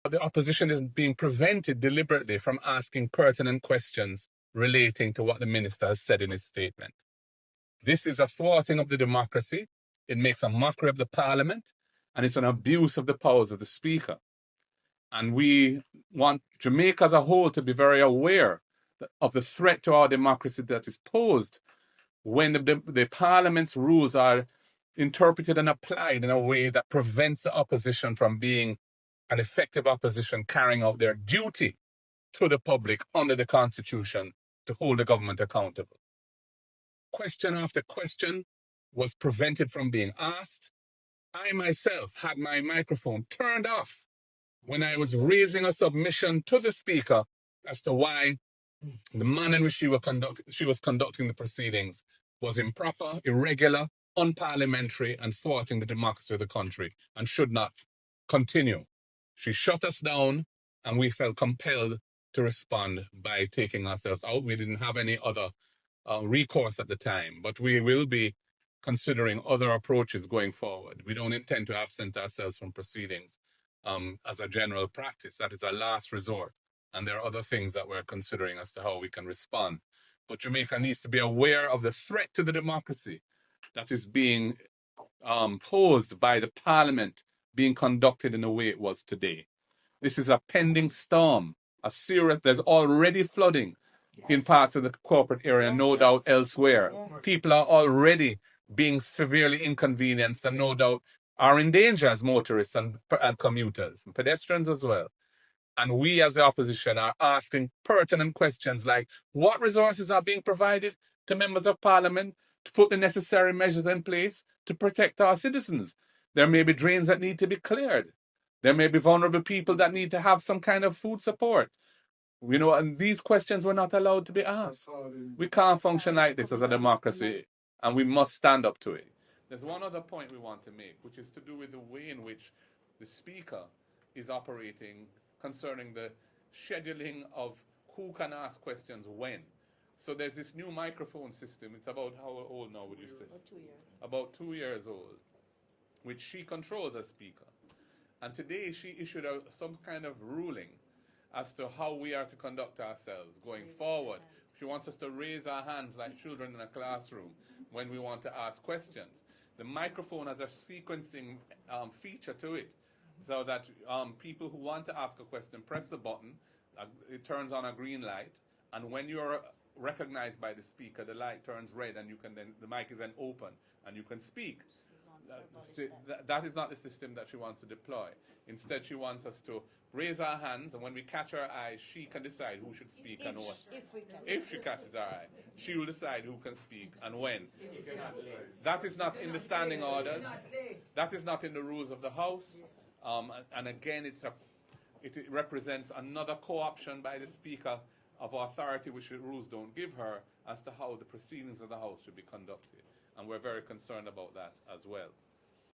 the opposition is being prevented deliberately from asking pertinent questions relating to what the minister has said in his statement. This is a thwarting of the democracy. It makes a mockery of the parliament, and it's an abuse of the powers of the speaker. And we want Jamaica as a whole to be very aware of the threat to our democracy that is posed when the parliament's rules are interpreted and applied in a way that prevents the opposition from being an effective opposition carrying out their duty to the public under the Constitution to hold the government accountable. Question after question was prevented from being asked. I myself had my microphone turned off when I was raising a submission to the Speaker as to why the manner in which she was conducting the proceedings was improper, irregular, unparliamentary, and thwarting the democracy of the country and should not continue. She shut us down, and we felt compelled to respond by taking ourselves out. We didn't have any other recourse at the time, but we will be considering other approaches going forward. We don't intend to absent ourselves from proceedings as a general practice. That is a last resort. And there are other things that we're considering as to how we can respond. But Jamaica needs to be aware of the threat to the democracy that is being posed by the parliament being conducted in the way it was today. This is a pending storm, there's already flooding in parts of the corporate area, no doubt elsewhere. People are already being severely inconvenienced and no doubt are in danger as motorists and commuters, and pedestrians as well. And we as the opposition are asking pertinent questions like, what resources are being provided to members of parliament to put the necessary measures in place to protect our citizens? There may be drains that need to be cleared. There may be vulnerable people that need to have some kind of food support. And these questions were not allowed to be asked. We can't function like this as a democracy, and we must stand up to it. There's one other point we want to make, which is to do with the way in which the Speaker is operating concerning the scheduling of who can ask questions when. So there's this new microphone system. It's about how old now, would you say? About 2 years. About 2 years old, which she controls as Speaker. And today she issued some kind of ruling as to how we are to conduct ourselves going forward. She wants us to raise our hands like children in a classroom when we want to ask questions. The microphone has a sequencing feature to it, so that people who want to ask a question press the button, it turns on a green light, and when you're recognized by the speaker, the light turns red, and the mic is then open, and you can speak. That is not the system that she wants to deploy. Instead, she wants us to raise our hands, and when we catch our eye, she can decide who should speak and what. If she catches our eye, she will decide who can speak and when. That is not in the standing orders. That is not in the rules of the House. And again, it represents another co-option by the Speaker of authority, which the rules don't give her, as to how the proceedings of the House should be conducted. And we're very concerned about that as well.